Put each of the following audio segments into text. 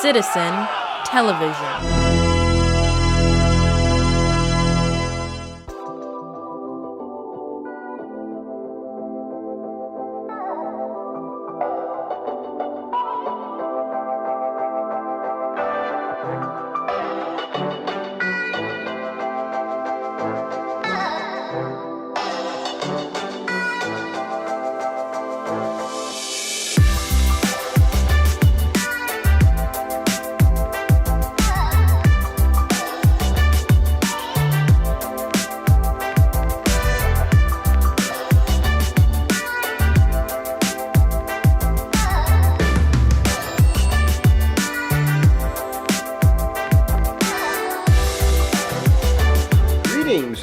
Citizen Television.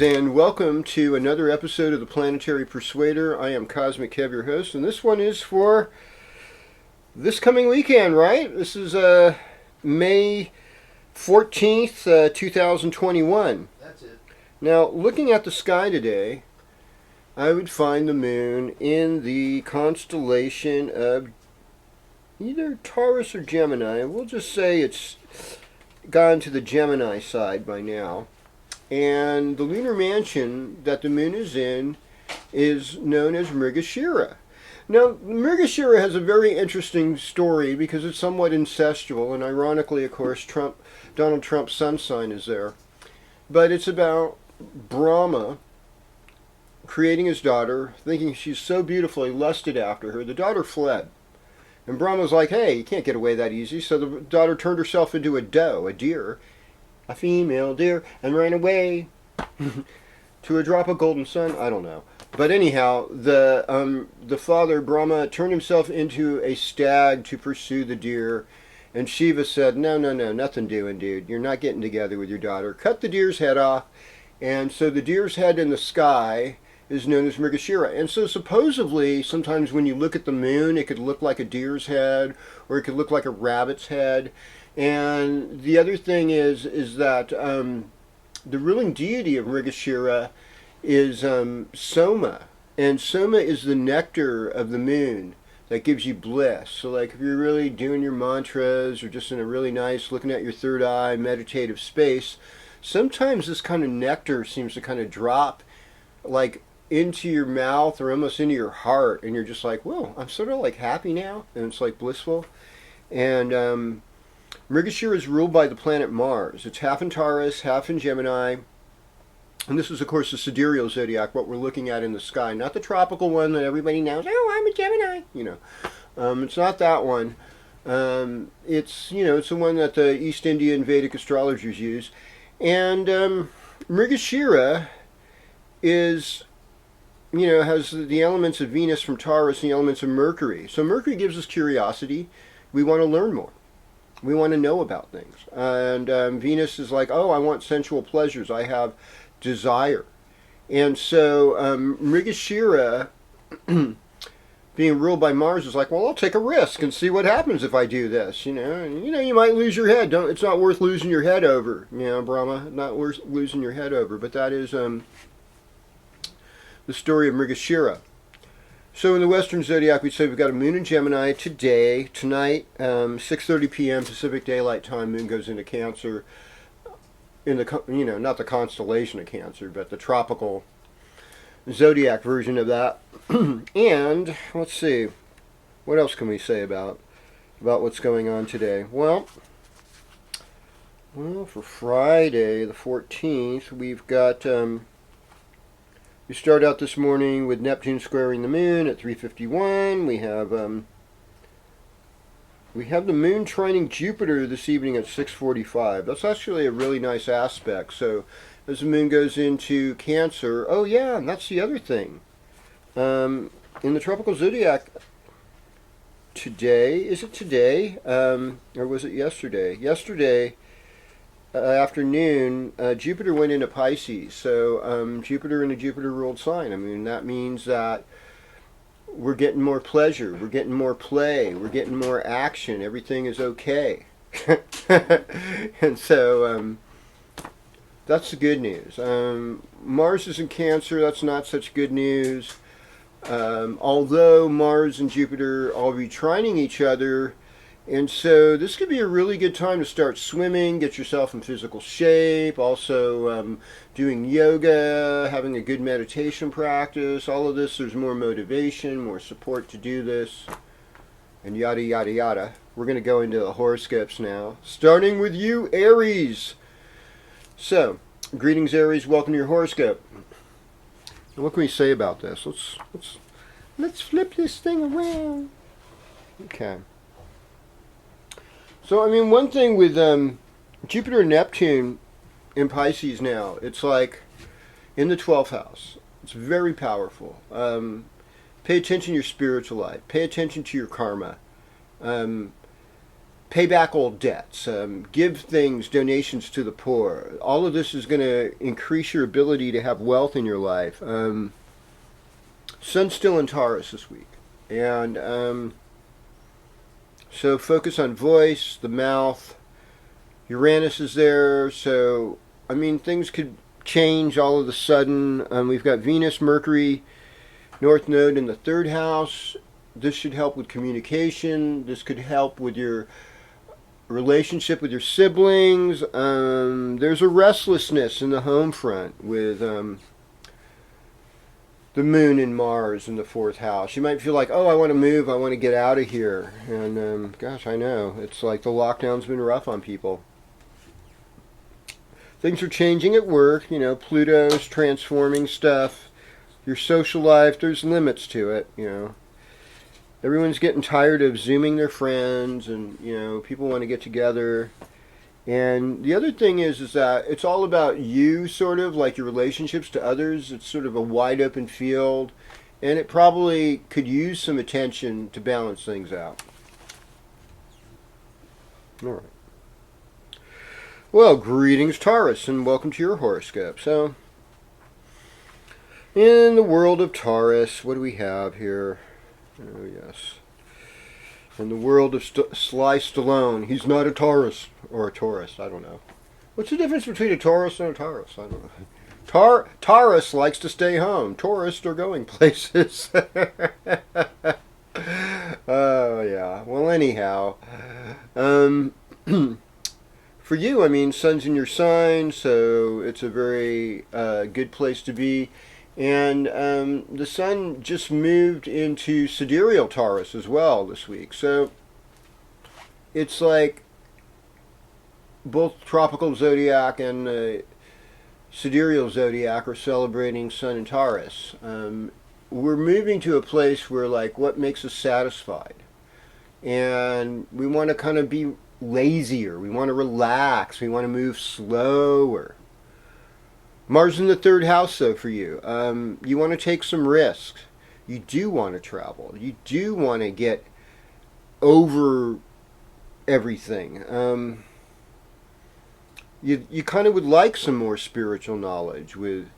And welcome to another episode of the Planetary Persuader. I am KozMcKev, your host, and this one is for this coming weekend, right? This is May 14th, 2021. That's it. Now, looking at the sky today, I would find the moon in the constellation of either Taurus or Gemini. We'll just say it's gone to the Gemini side by now. And the lunar mansion that the moon is in is known as Mrigashira. Now, Mrigashira has a very interesting story because it's somewhat incestual, and ironically, of course, Donald Trump's sun sign is there. But it's about Brahma creating his daughter, thinking she's so beautiful he lusted after her. The daughter fled. And Brahma's like, hey, you can't get away that easy. So the daughter turned herself into a doe, a deer, a female deer, and ran away to a drop of golden sun. I don't know. But anyhow, the father, Brahma, turned himself into a stag to pursue the deer. And Shiva said, no, nothing doing, dude. You're not getting together with your daughter. Cut the deer's head off. And so the deer's head in the sky is known as Mrigashira. And so supposedly, sometimes when you look at the moon, it could look like a deer's head, or it could look like a rabbit's head. And the other thing is that the ruling deity of Mrigashira is Soma. And Soma is the nectar of the moon that gives you bliss. So like if you're really doing your mantras or just in a really nice, looking at your third eye, meditative space, sometimes this kind of nectar seems to kind of drop like into your mouth or almost into your heart. And you're just like, whoa, I'm sort of like happy now. And it's like blissful. And Mrigashira is ruled by the planet Mars. It's half in Taurus, half in Gemini. And this is, of course, the sidereal zodiac, what we're looking at in the sky. Not the tropical one that everybody knows, oh, I'm a Gemini, it's not that one. It's the one that the East Indian Vedic astrologers use. And Mrigashira is, has the elements of Venus from Taurus and the elements of Mercury. So Mercury gives us curiosity. We want to learn more. We want to know about things. And Venus is like, oh, I want sensual pleasures. I have desire. And so Mrigashira, being ruled by Mars, is like, well, I'll take a risk and see what happens if I do this. And, you might lose your head. It's not worth losing your head over. Brahma, not worth losing your head over. But that is the story of Mrigashira. So in the Western Zodiac, we'd say we've got a moon in Gemini tonight, 6:30 p.m. Pacific Daylight Time. Moon goes into Cancer, in the not the constellation of Cancer, but the tropical zodiac version of that. And let's see, what else can we say about what's going on today? Well, for Friday the 14th, we've got. We start out this morning with Neptune squaring the moon at 3:51. We have the moon trining Jupiter this evening at 6:45. That's actually a really nice aspect. So as the moon goes into Cancer, oh yeah, and that's the other thing. In the tropical zodiac today, is it today? Or was it yesterday? Yesterday afternoon, Jupiter went into Pisces. So Jupiter in a Jupiter-ruled sign. I mean, that means that we're getting more pleasure, we're getting more play, we're getting more action. Everything is okay. And so that's the good news. Mars is in Cancer. That's not such good news. Although Mars and Jupiter are retrining each other And so this could be a really good time to start swimming, get yourself in physical shape, also doing yoga, having a good meditation practice. All of this, there's more motivation, more support to do this, and yada, yada, yada. We're going to go into the horoscopes now, starting with you, Aries. So, greetings, Aries. Welcome to your horoscope. And what can we say about this? Let's flip this thing around. Okay. So, I mean, one thing with Jupiter and Neptune in Pisces now, it's like in the 12th house. It's very powerful. Pay attention to your spiritual life. Pay attention to your karma. Pay back old debts. Give things, donations to the poor. All of this is going to increase your ability to have wealth in your life. Sun's still in Taurus this week. And so focus on voice, the mouth. Uranus is there, so I mean things could change all of a sudden. We've got Venus, Mercury, North Node in the 3rd house. This should help with communication. This could help with your relationship with your siblings. There's a restlessness in the home front with the moon and Mars in the 4th house. You might feel like, oh, I want to move, I want to get out of here. And gosh, I know. It's like the lockdown's been rough on people. Things are changing at work. You know, Pluto's transforming stuff. Your social life, there's limits to it, you know. Everyone's getting tired of Zooming their friends, and, you know, people want to get together. And the other thing is that it's all about you, sort of, like your relationships to others. It's sort of a wide open field, and it probably could use some attention to balance things out. All right. Well, greetings, Taurus, and welcome to your horoscope. So, in the world of Taurus, what do we have here? Oh, yes. In the world of Sly Stallone, he's not a Taurus. Or a Taurus, I don't know. What's the difference between a Taurus and a Taurus? I don't know. Taurus likes to stay home. Tourists are going places. Oh, yeah. Well, anyhow. For you, I mean, Sun's in your sign, so it's a very good place to be. And the Sun just moved into sidereal Taurus as well this week. So it's like both tropical zodiac and sidereal zodiac are celebrating Sun in Taurus. We're moving to a place where, like, what makes us satisfied. And we want to kind of be lazier. We want to relax. We want to move slower. Mars in the 3rd house, though, for you. You want to take some risks. You do want to travel. You do want to get over everything. You kind of would like some more spiritual knowledge with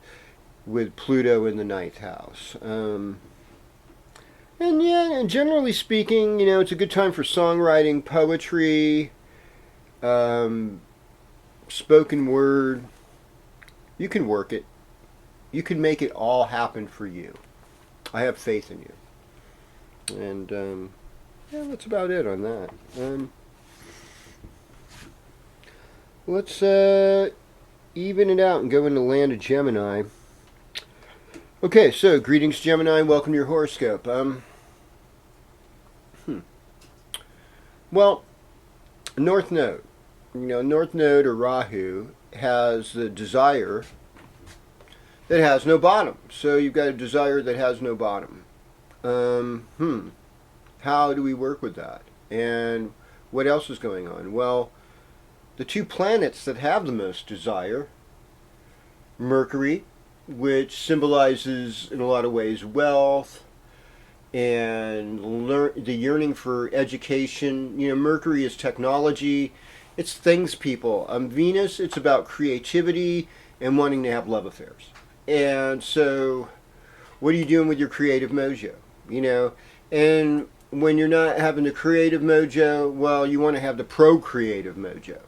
Pluto in the 9th house. And yeah, and generally speaking, you know, it's a good time for songwriting, poetry, spoken word. You can work it. You can make it all happen for you. I have faith in you. And yeah, that's about it on that. Let's even it out and go into land of Gemini. Okay, so greetings, Gemini. Welcome to your horoscope. Well, North Node. You know, North Node or Rahu has the desire that has no bottom. So you've got a desire that has no bottom. How do we work with that? And what else is going on? Well, the 2 planets that have the most desire, Mercury, which symbolizes in a lot of ways wealth and the yearning for education. You know, Mercury is technology. It's things people. Venus, it's about creativity and wanting to have love affairs. And so, what are you doing with your creative mojo? You know, and when you're not having the creative mojo, well, you want to have the procreative mojo.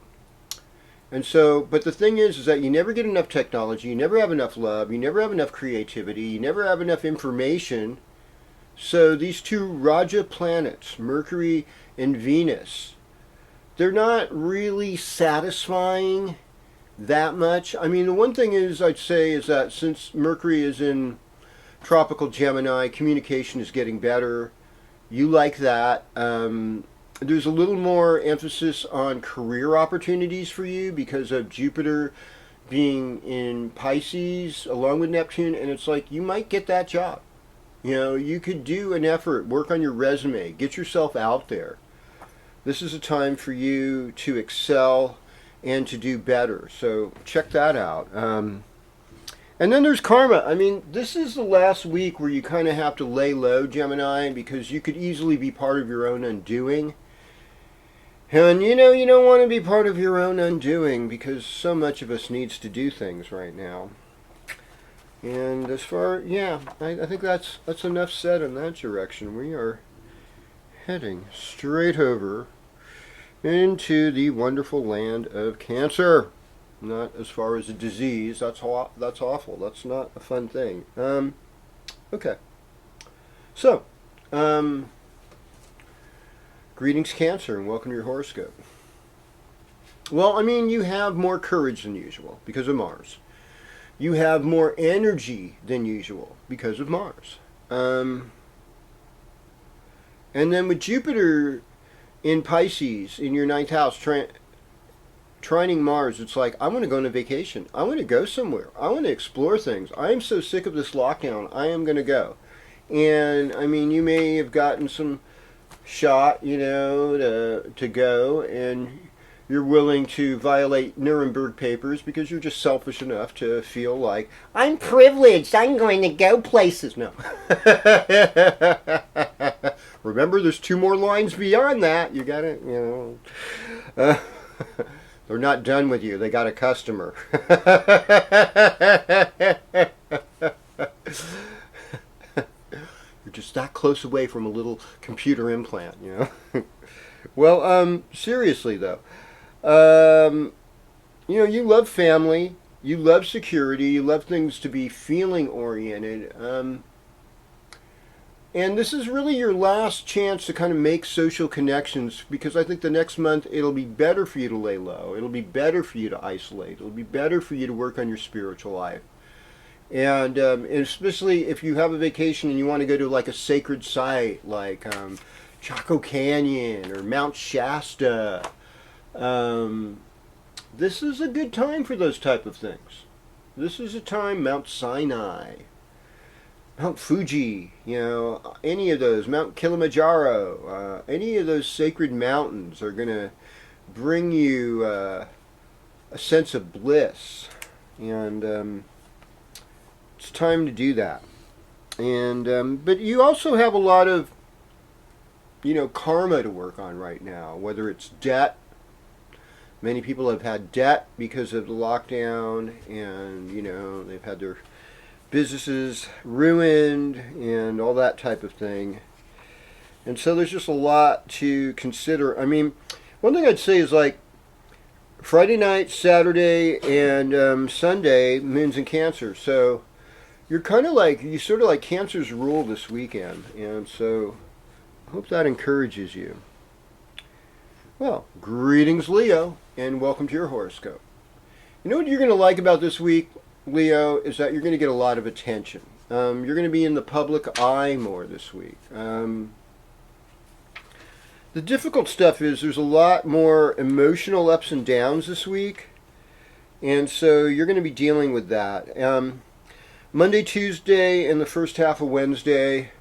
And so, but the thing is that you never get enough technology, you never have enough love, you never have enough creativity, you never have enough information. So these 2 Raja planets, Mercury and Venus, they're not really satisfying that much. I mean, the one thing is I'd say is that since Mercury is in tropical Gemini, communication is getting better. You like that. There's a little more emphasis on career opportunities for you because of Jupiter being in Pisces along with Neptune, and it's like you might get that job. You know, you could do an effort, work on your resume, get yourself out there. This is a time for you to excel and to do better. So check that out. And then there's karma. I mean, this is the last week where you kind of have to lay low, Gemini, because you could easily be part of your own undoing. And you know, you don't want to be part of your own undoing because so much of us needs to do things right now. And as far, yeah, I think that's enough said in that direction. We are heading straight over into the wonderful land of Cancer. Not as far as a disease. That's awful. That's not a fun thing. Okay. So, greetings, Cancer, and welcome to your horoscope. Well, I mean, you have more courage than usual because of Mars. You have more energy than usual because of Mars. And then with Jupiter in Pisces in your ninth house trining Mars, it's like, I want to go on a vacation. I want to go somewhere. I want to explore things. I am so sick of this lockdown. I am going to go. And I mean, you may have gotten some shot, you know, to go, and you're willing to violate Nuremberg papers because you're just selfish enough to feel like, I'm privileged, I'm going to go places. No. Remember, there's 2 more lines beyond that. You got to, you know. They're not done with you. They got a customer. You're just that close away from a little computer implant, you know. Well, seriously though, you know, you love family, you love security, you love things to be feeling oriented, and this is really your last chance to kind of make social connections, because I think the next month it'll be better for you to lay low, it'll be better for you to isolate, it'll be better for you to work on your spiritual life. And especially if you have a vacation and you want to go to like a sacred site like Chaco Canyon or Mount Shasta, this is a good time for those type of things. This is a time, Mount Sinai, Mount Fuji, you know, any of those, Mount Kilimanjaro, any of those sacred mountains are going to bring you a sense of bliss. And it's time to do that. And but you also have a lot of, you know, karma to work on right now, whether it's debt. Many people have had debt because of the lockdown, and you know, they've had their businesses ruined and all that type of thing. And so there's just a lot to consider. I mean, one thing I'd say is like Friday night, Saturday, and Sunday, moon's in Cancer. So you're kind of like, you sort of like Cancer's rule this weekend. And so I hope that encourages you. Well, greetings, Leo, and welcome to your horoscope. You know what you're going to like about this week, Leo, is that you're going to get a lot of attention. You're going to be in the public eye more this week. The difficult stuff is there's a lot more emotional ups and downs this week, and so you're going to be dealing with that. Monday, Tuesday, and the first half of Wednesday,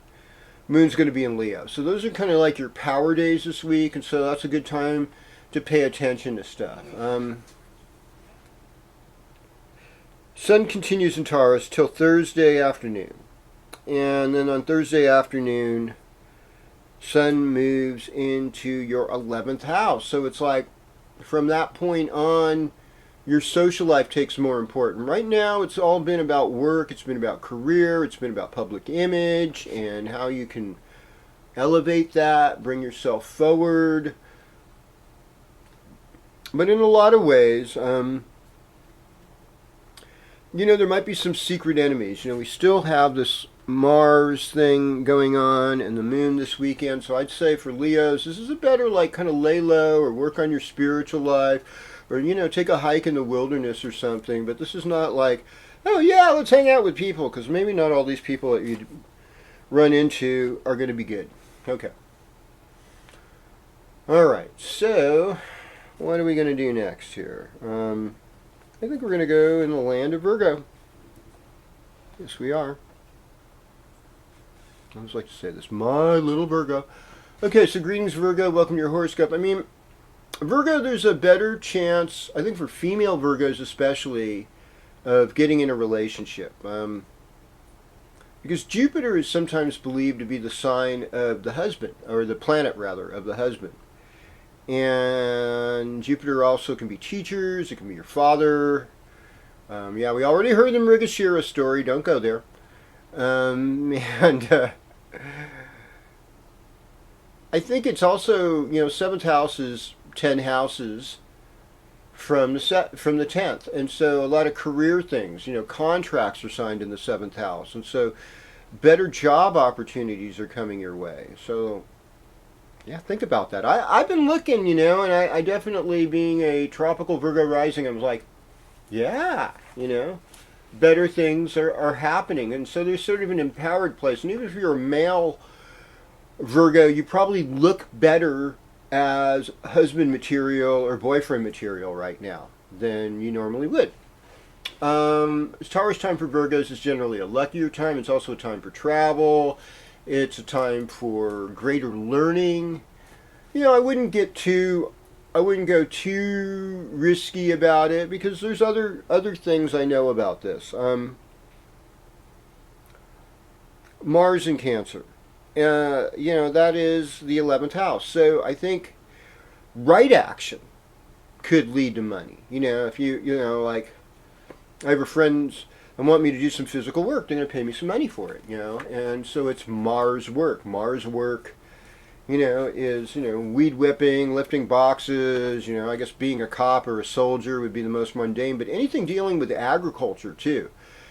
moon's going to be in Leo. So those are kind of like your power days this week, and so that's a good time to pay attention to stuff. Sun continues in Taurus till Thursday afternoon. And then on Thursday afternoon, Sun moves into your 11th house. So it's like from that point on, your social life takes more important. Right now, it's all been about work, it's been about career, it's been about public image and how you can elevate that, bring yourself forward. But in a lot of ways, you know, there might be some secret enemies. You know, we still have this Mars thing going on and the moon this weekend. So I'd say for Leos, this is a better like kind of lay low or work on your spiritual life, or take a hike in the wilderness or something. But this is not like, oh yeah, let's hang out with people, because maybe not all these people that you run into are going to be good. Okay. All right. So what are we going to do next here? I think we're going to go in the land of Virgo. Yes, we are. I always like to say this, my little Virgo. Okay, so greetings, Virgo. Welcome to your horoscope. I mean, Virgo, there's a better chance, I think for female Virgos especially, of getting in a relationship. Because Jupiter is sometimes believed to be the sign of the husband, or the planet, rather, of the husband. And Jupiter also can be teachers, it can be your father. Yeah, we already heard the Mrigashira story, don't go there. I think it's also, seventh house is 10 houses from the 10th, and so a lot of career things, contracts are signed in the 7th house, and so better job opportunities are coming your way. So yeah, think about that. I've been looking, and I definitely, being a tropical Virgo rising, I was like, yeah, better things are happening. And so there's sort of an empowered place. And even if you're a male Virgo, you probably look better as husband material or boyfriend material right now than you normally would. Taurus time for Virgos is generally a luckier time. It's also a time for travel. It's a time for greater learning. I wouldn't go too risky about it, because there's other things I know about this. Mars in Cancer. That is the 11th house. So I think right action could lead to money. If like, I have friends that want me to do some physical work, they're going to pay me some money for it, and so it's Mars work. Mars work, is, weed whipping, lifting boxes, I guess being a cop or a soldier would be the most mundane, but anything dealing with agriculture too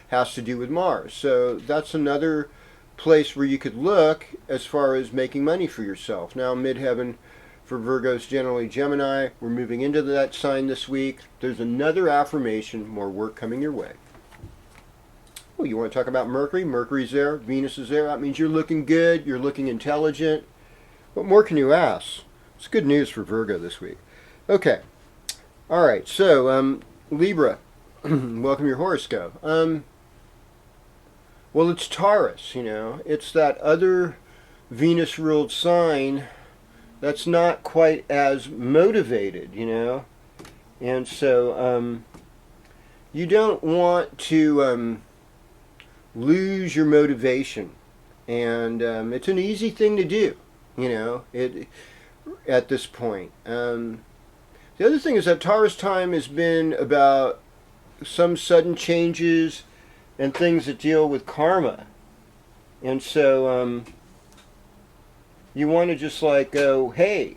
has to do with Mars. So that's another place where you could look as far as making money for yourself. Now, midheaven for Virgos generally Gemini. We're moving into that sign this week. There's another affirmation, more work coming your way. Oh, you want to talk about Mercury? Mercury's there, Venus is there. That means you're looking good, you're looking intelligent. What more can you ask? It's good news for Virgo this week. Okay. All right, so Libra, welcome to your horoscope. Well, it's Taurus, It's that other Venus-ruled sign that's not quite as motivated, And so you don't want to lose your motivation. And it's an easy thing to do, at this point. The other thing is that Taurus time has been about some sudden changes and things that deal with karma. And so you want to just like go, hey,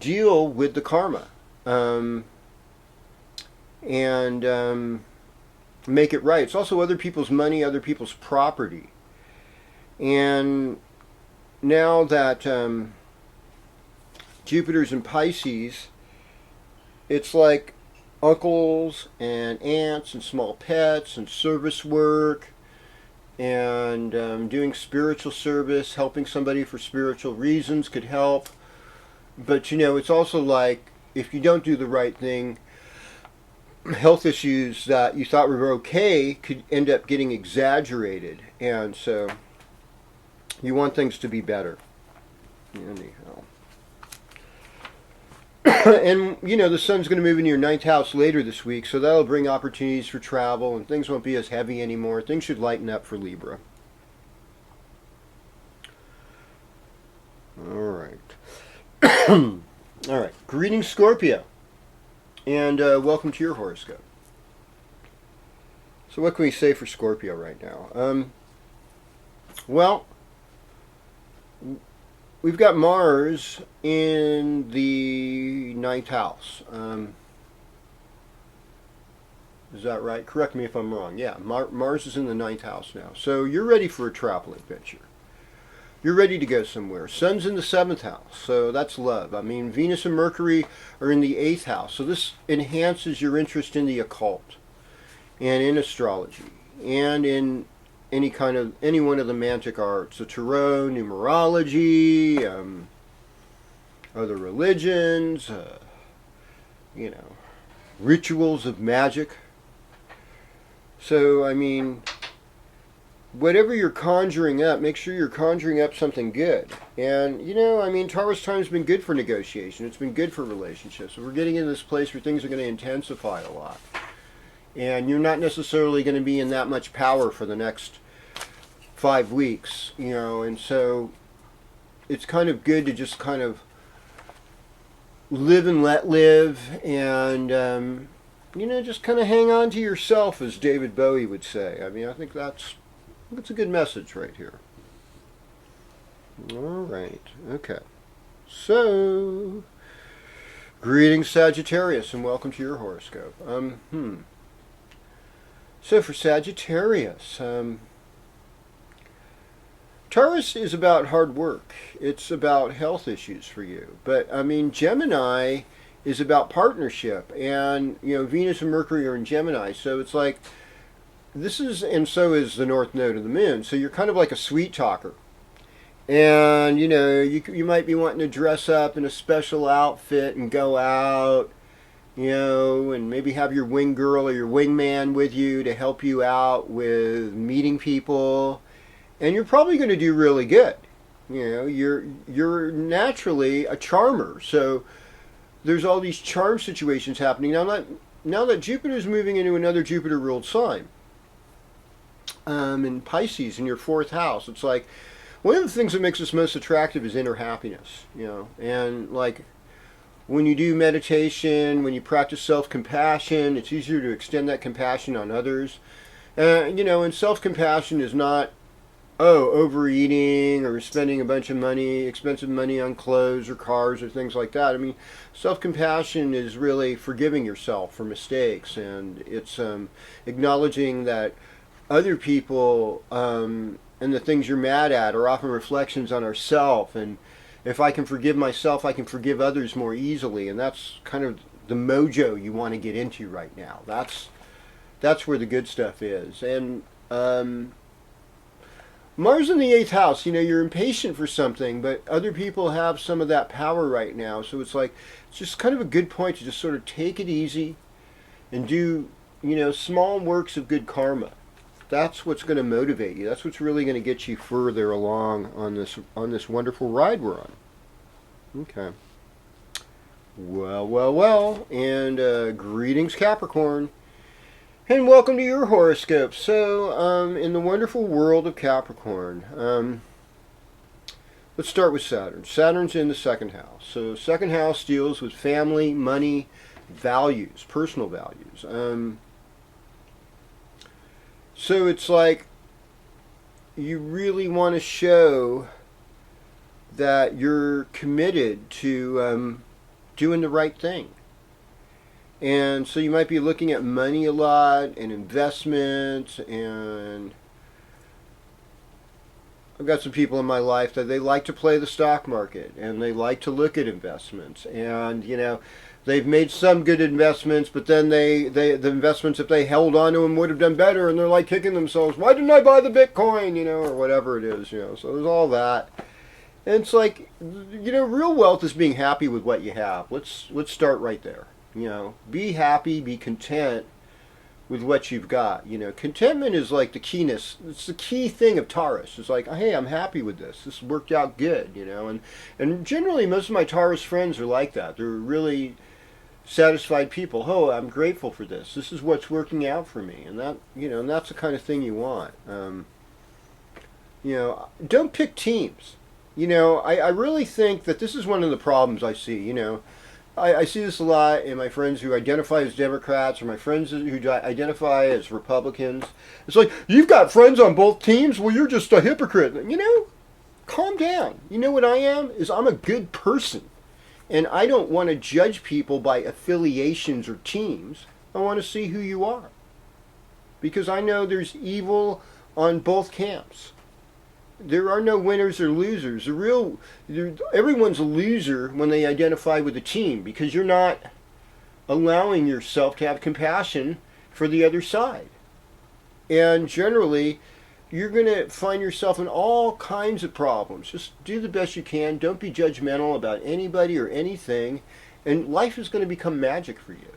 deal with the karma. And make it right. It's also other people's money, other people's property. And now that Jupiter's in Pisces, it's like uncles and aunts and small pets and service work and doing spiritual service, helping somebody for spiritual reasons could help. But it's also like, if you don't do the right thing, health issues that you thought were okay could end up getting exaggerated. And so you want things to be better. Anyhow. And, the sun's going to move into your 9th house later this week, so that'll bring opportunities for travel, and things won't be as heavy anymore. Things should lighten up for Libra. All right. All right. Greetings, Scorpio. And welcome to your horoscope. So what can we say for Scorpio right now? Well, we've got Mars in the 9th house. Is that right? Correct me if I'm wrong. Yeah, Mars is in the 9th house now. So you're ready for a travel adventure. You're ready to go somewhere. Sun's in the 7th house, so that's love. I mean, Venus and Mercury are in the 8th house, so this enhances your interest in the occult and in astrology and in any one of the mantic arts, the tarot, numerology, other religions, rituals of magic. So, I mean, whatever you're conjuring up, make sure you're conjuring up something good. And, Taurus time's been good for negotiation. It's been good for relationships. So we're getting into this place where things are going to intensify a lot. And you're not necessarily going to be in that much power for the next 5 weeks, and so it's kind of good to just kind of live and let live and, just kind of hang on to yourself, as David Bowie would say. I mean, I think that's a good message right here. All right. Okay. So, greetings, Sagittarius, and welcome to your horoscope. So for Sagittarius, Taurus is about hard work. It's about health issues for you. But, Gemini is about partnership. And, Venus and Mercury are in Gemini. So it's like, and so is the North Node of the Moon. So you're kind of like a sweet talker. And, you might be wanting to dress up in a special outfit and go out, and maybe have your wing girl or your wingman with you to help you out with meeting people. And you're probably going to do really good. You're naturally a charmer. So there's all these charm situations happening. Now that Jupiter's moving into another Jupiter-ruled sign, in Pisces, in your 4th house, it's like, one of the things that makes us most attractive is inner happiness, and like when you do meditation, when you practice self-compassion, it's easier to extend that compassion on others. And self-compassion is not, overeating or spending a bunch of money, expensive money on clothes or cars or things like that. I mean, self-compassion is really forgiving yourself for mistakes, and it's acknowledging that other people and the things you're mad at are often reflections on ourself. And if I can forgive myself, I can forgive others more easily. And that's kind of the mojo you want to get into right now. That's where the good stuff is. And Mars in the 8th house, you're impatient for something, but other people have some of that power right now. So it's just kind of a good point to just sort of take it easy and do, small works of good karma. That's what's going to motivate you. That's what's really going to get you further along on this wonderful ride we're on. Okay. Well. And greetings, Capricorn. And welcome to your horoscope. So, in the wonderful world of Capricorn, let's start with Saturn. Saturn's in the 2nd house. So, 2nd house deals with family, money, values, personal values. So it's like you really want to show that you're committed to doing the right thing. And so you might be looking at money a lot and investments, and I've got some people in my life that they like to play the stock market and they like to look at investments, and they've made some good investments, but then the investments, if they held on to them, would have done better, and they're like kicking themselves, why didn't I buy the Bitcoin, or whatever it is, so there's all that. And it's like, real wealth is being happy with what you have. Let's start right there. Be happy, be content with what you've got. Contentment is like the keyness. It's the key thing of Taurus. It's like, hey, I'm happy with this. This worked out good, and generally most of my Taurus friends are like that. They're really satisfied people. Oh, I'm grateful for this. This is what's working out for me, and that, and that's the kind of thing you want. Don't pick teams. I really think that this is one of the problems I see. I see this a lot in my friends who identify as Democrats or my friends who identify as Republicans. It's like, you've got friends on both teams? Well, you're just a hypocrite. Calm down. You know what I am? I'm a good person. And I don't want to judge people by affiliations or teams. I want to see who you are. because I know there's evil on both camps. There are no winners or losers. Everyone's a loser when they identify with a team, because you're not allowing yourself to have compassion for the other side. And generally, you're going to find yourself in all kinds of problems. Just do the best you can. Don't be judgmental about anybody or anything. And life is going to become magic for you.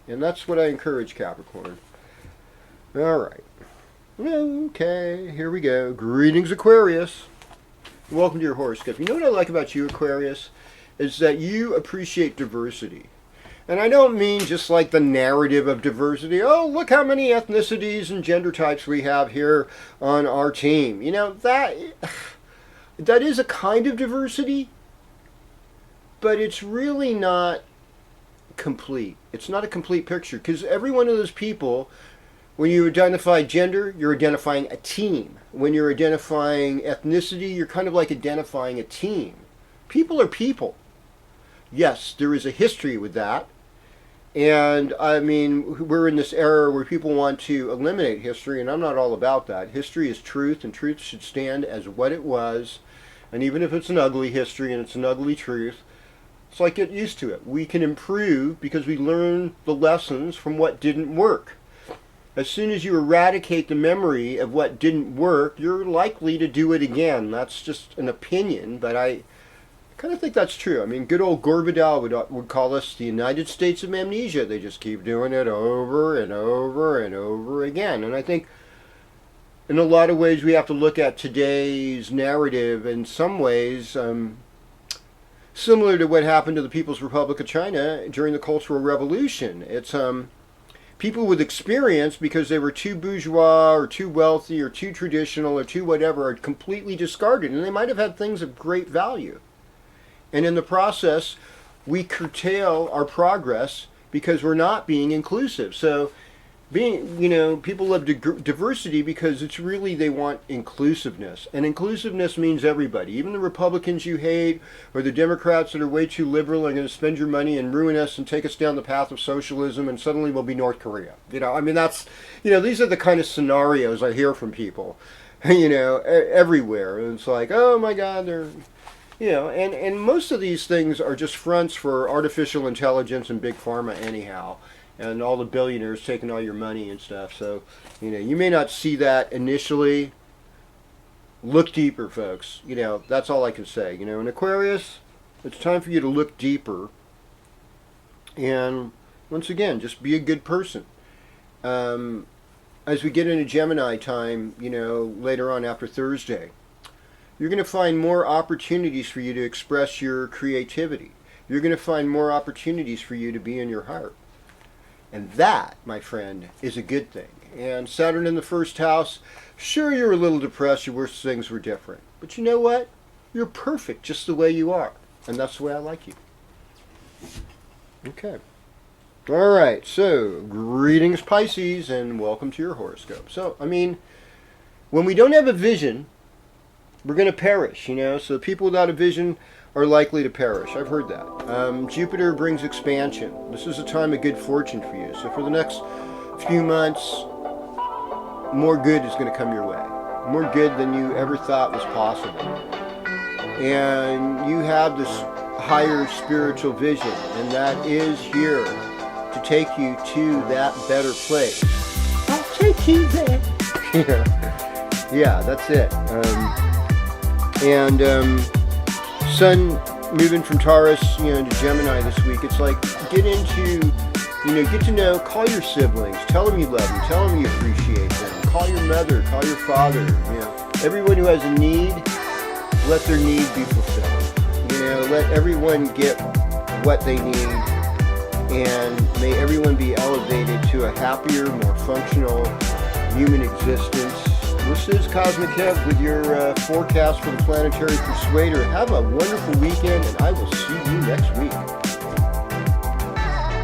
And that's what I encourage, Capricorn. All right. Okay, here we go. Greetings, Aquarius. Welcome to your horoscope. You know what I like about you, Aquarius? Is that you appreciate diversity. And I don't mean just like the narrative of diversity. Oh, look how many ethnicities and gender types we have here on our team. You know, that is a kind of diversity, but it's really not complete. It's not a complete picture, because every one of those people, when you identify gender, you're identifying a team. When you're identifying ethnicity, you're kind of like identifying a team. People are people. Yes, there is a history with that. And I mean, we're in this era where people want to eliminate history, and I'm not all about that. History is truth, and truth should stand as what it was. And even if it's an ugly history and it's an ugly truth, it's like get used to it. We can improve because we learn the lessons from what didn't work. As soon as you eradicate the memory of what didn't work, you're likely to do it again. That's just an opinion, but I kind of think that's true. I mean, good old Gore Vidal would call us the United States of amnesia. They just keep doing it over and over and over again. And I think in a lot of ways we have to look at today's narrative in some ways similar to what happened to the People's Republic of China during the Cultural Revolution. It's people with experience, because they were too bourgeois or too wealthy or too traditional or too whatever, are completely discarded. And they might have had things of great value. And in the process, we curtail our progress because we're not being inclusive. So, people love diversity because it's really, they want inclusiveness. And inclusiveness means everybody. Even the Republicans you hate, or the Democrats that are way too liberal, are going to spend your money and ruin us and take us down the path of socialism, and suddenly we'll be North Korea. I mean, that's, these are the kind of scenarios I hear from people, everywhere. And it's like, oh my God, they're... and most of these things are just fronts for artificial intelligence and big pharma anyhow, and all the billionaires taking all your money and stuff. So, you may not see that initially. Look deeper, folks. That's all I can say. In Aquarius, it's time for you to look deeper. And once again, just be a good person. As we get into Gemini time, later on after Thursday, you're going to find more opportunities for you to express your creativity. You're going to find more opportunities for you to be in your heart. And that, my friend, is a good thing. And Saturn in the first house, sure, you're a little depressed, you wish things were different. But you know what? You're perfect just the way you are. And that's the way I like you. Okay. All right, so greetings, Pisces, and welcome to your horoscope. So, when we don't have a vision, we're going to perish, So people without a vision are likely to perish. I've heard that. Jupiter brings expansion. This is a time of good fortune for you. So for the next few months, more good is going to come your way. More good than you ever thought was possible. And you have this higher spiritual vision, and that is here to take you to that better place. I'll take you there. Yeah, that's it. Sun moving from Taurus, to Gemini this week. It's like, get to know, call your siblings, tell them you love them, tell them you appreciate them, call your mother, call your father, Everyone who has a need, let their need be fulfilled. Let everyone get what they need, and may everyone be elevated to a happier, more functional human existence. This is KozMcKev with your forecast for the Planetary Persuader. Have a wonderful weekend, and I will see you next week.